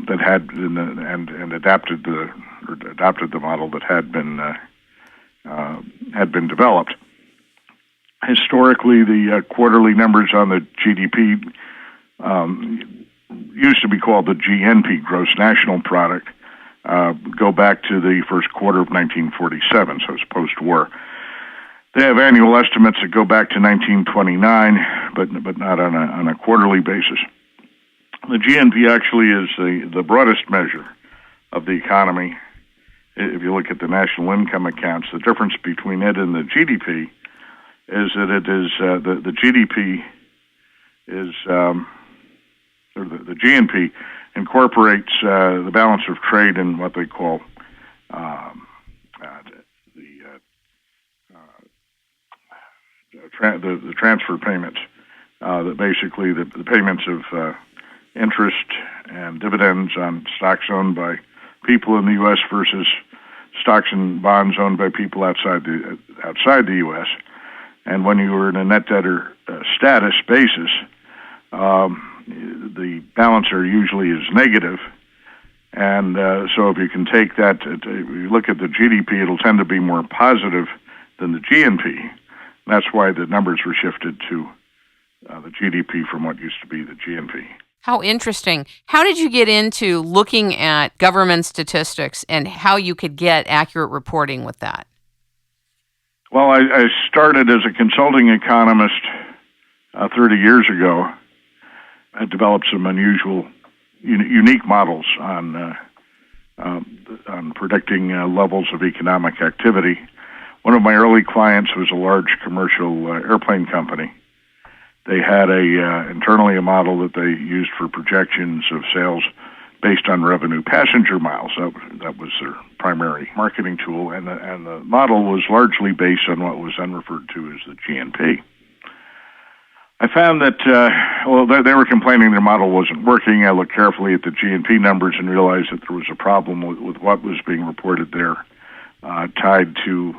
that had and adapted the model that had been developed. Historically, the quarterly numbers on the GDP used to be called the GNP, Gross National Product, go back to the first quarter of 1947, so it's post-war. They have annual estimates that go back to 1929, but not on a quarterly basis. The GNP actually is the broadest measure of the economy. If you look at the national income accounts, the difference between it and the GDP is that it is the GDP is or the GNP incorporates the balance of trade in what they call the transfer payments. That basically the payments of interest and dividends on stocks owned by people in the U.S. versus stocks and bonds owned by people outside the U.S. And when you are in a net debtor status basis, the balancer usually is negative. And so if you can take that, if you look at the GDP, it'll tend to be more positive than the GNP. That's why the numbers were shifted to the GDP from what used to be the GNP. How interesting. How did you get into looking at government statistics and how you could get accurate reporting with that? Well, I started as a consulting economist 30 years ago. I developed some unusual, unique models on predicting levels of economic activity. One of my early clients was a large commercial airplane company. They had internally a model that they used for projections of sales based on revenue passenger miles. That was their primary marketing tool, and the model was largely based on what was then referred to as the GNP. I found that, they were complaining their model wasn't working. I looked carefully at the GNP numbers and realized that there was a problem with what was being reported there, tied to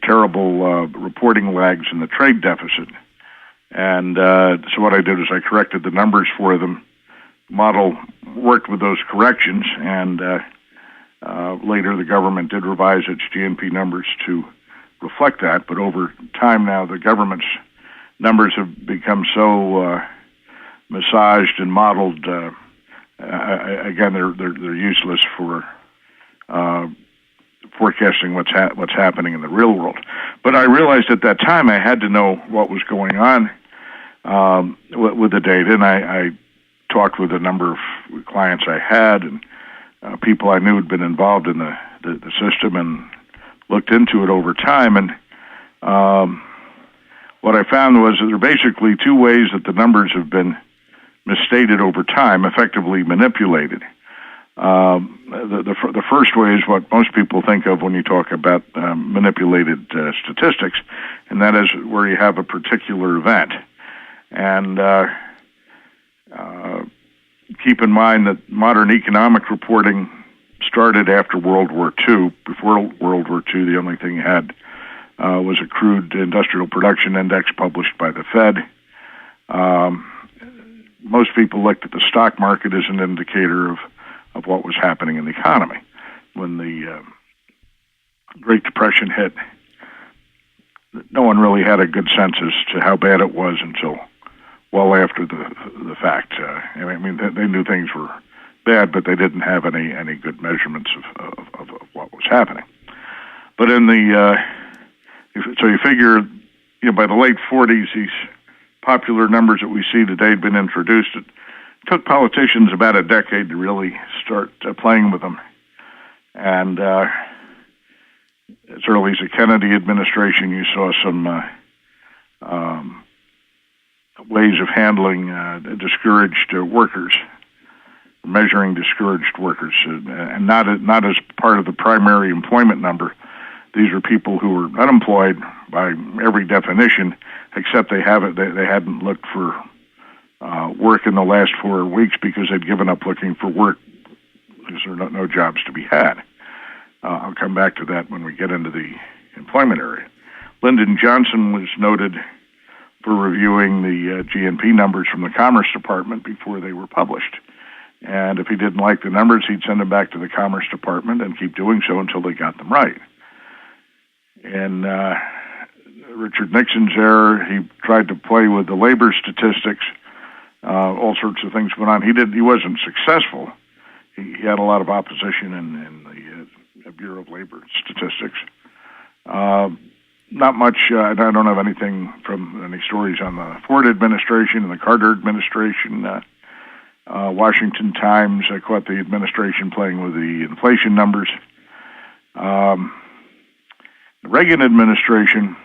terrible reporting lags in the trade deficit. And so what I did is I corrected the numbers for them. Model worked with those corrections, and later the government did revise its GNP numbers to reflect that. But over time now, the government's numbers have become so massaged and modeled. Again, they're useless for forecasting what's happening in the real world. But I realized at that time I had to know what was going on with the data, and I talked with a number of clients I had and people I knew had been involved in the system and looked into it over time. And what I found was that there are basically two ways that the numbers have been misstated over time, effectively manipulated. The first way is what most people think of when you talk about manipulated statistics, and that is where you have a particular event. And keep in mind that modern economic reporting started after World War II. Before World War II, the only thing you had was a crude industrial production index published by the Fed. Most people looked at the stock market as an indicator of what was happening in the economy. When the Great Depression hit, no one really had a good sense as to how bad it was until well after the fact. I mean, they knew things were bad, but they didn't have any good measurements of what was happening. But so you figure, by the late 40s, these popular numbers that we see today had been introduced. It took politicians about a decade to really start playing with them. And as early as the Kennedy administration, you saw some ways of handling discouraged workers, measuring discouraged workers, and not as part of the primary employment number. These are people who were unemployed by every definition, except they hadn't looked for work in the last 4 weeks because they'd given up looking for work because there are no jobs to be had. I'll come back to that when we get into the employment area. Lyndon Johnson was noted for reviewing the GNP numbers from the Commerce Department before they were published. And And if he didn't like the numbers, he'd send them back to the Commerce Department and keep doing so until they got them right. And Richard Nixon's era, he tried to play with the labor statistics. All sorts of things went on. He wasn't successful. He had a lot of opposition in the Bureau of Labor Statistics. Not much. I don't have anything from any stories on the Ford administration and the Carter administration. Washington Times, I caught the administration playing with the inflation numbers. The Reagan administration,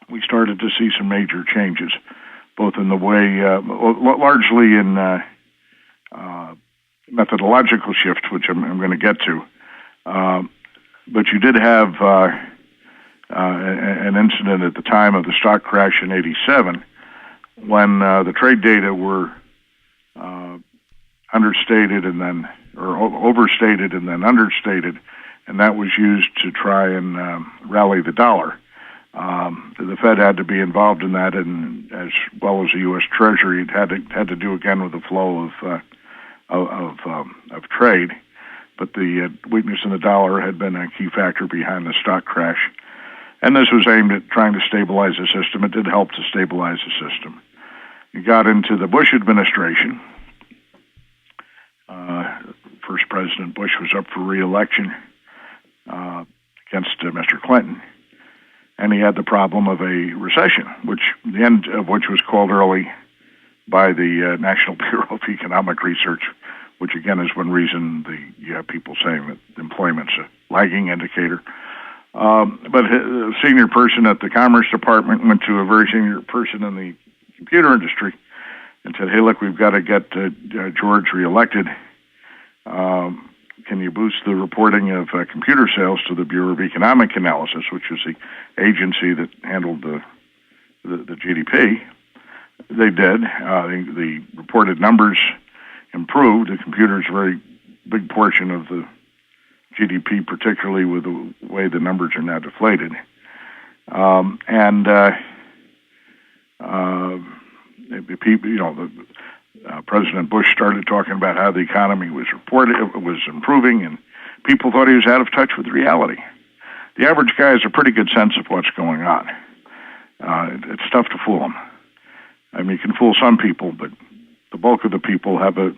we started to see some major changes, both in the way, largely in methodological shifts, which I'm going to get to. But you did have an incident at the time of the stock crash in '87 when the trade data were understated and then, or overstated and then understated, and that was used to try and rally the dollar. The Fed had to be involved in that, and as well as the U.S. Treasury, it had to do again with the flow of trade. But the weakness in the dollar had been a key factor behind the stock crash, and this was aimed at trying to stabilize the system. It did help to stabilize the system. You got into the Bush administration. First President Bush was up for re-election against Mr. Clinton. And he had the problem of a recession, which the end of which was called early by the National Bureau of Economic Research, which again is one reason you have people saying that employment's a lagging indicator. But a senior person at the Commerce Department went to a very senior person in the computer industry and said, "Hey, look, we've got to get George reelected. Can you boost the reporting of computer sales to the Bureau of Economic Analysis, which was the agency that handled the GDP?" They did. The reported numbers improved. The computer is a very big portion of the GDP, particularly with the way the numbers are now deflated. President Bush started talking about how the economy was improving, and people thought he was out of touch with reality. The average guy has a pretty good sense of what's going on. It's tough to fool him. I mean, you can fool some people, but the bulk of the people have a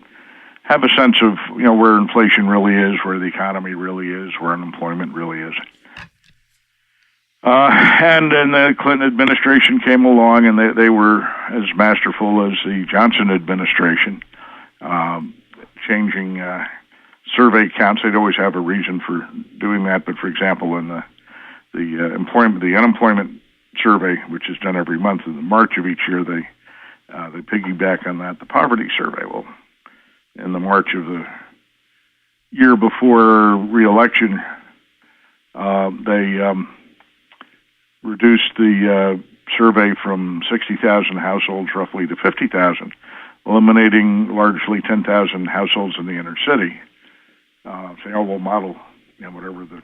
sense of where inflation really is, where the economy really is, where unemployment really is. And then the Clinton administration came along, and they were as masterful as the Johnson administration, changing survey counts. They'd always have a reason for doing that, but for example, in the unemployment survey, which is done every month in March of each year, they piggyback on that. The poverty survey, well, in the March of the year before re-election, they reduced the survey from 60,000 households roughly to 50,000, eliminating largely 10,000 households in the inner city. Saying, we'll model whatever the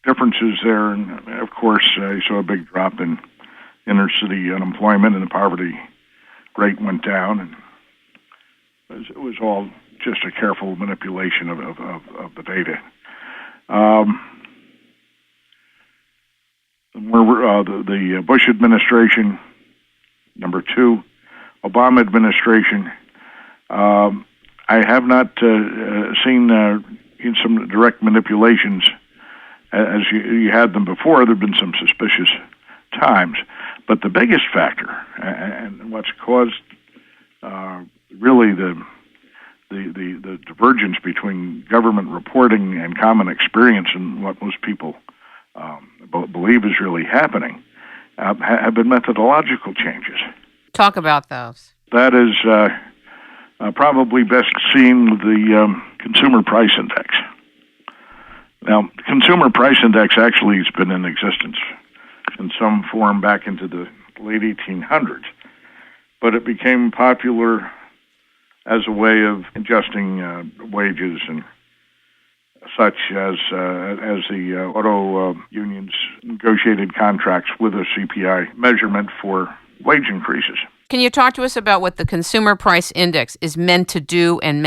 difference is there. And of course, you saw a big drop in inner city unemployment, and the poverty rate went down. And it was all just a careful manipulation of the data. The Bush administration, number two, Obama administration. I have not seen in some direct manipulations as you had them before. There have been some suspicious times, but the biggest factor and what's caused really the divergence between government reporting and common experience and what most people believe is really happening have been methodological changes. Talk about those. That is probably best seen with the Consumer Price Index. Now, the Consumer Price Index actually has been in existence in some form back into the late 1800s, but it became popular as a way of adjusting wages and such as the auto unions negotiated contracts with a CPI measurement for wage increases. Can you talk to us about what the Consumer Price Index is meant to do and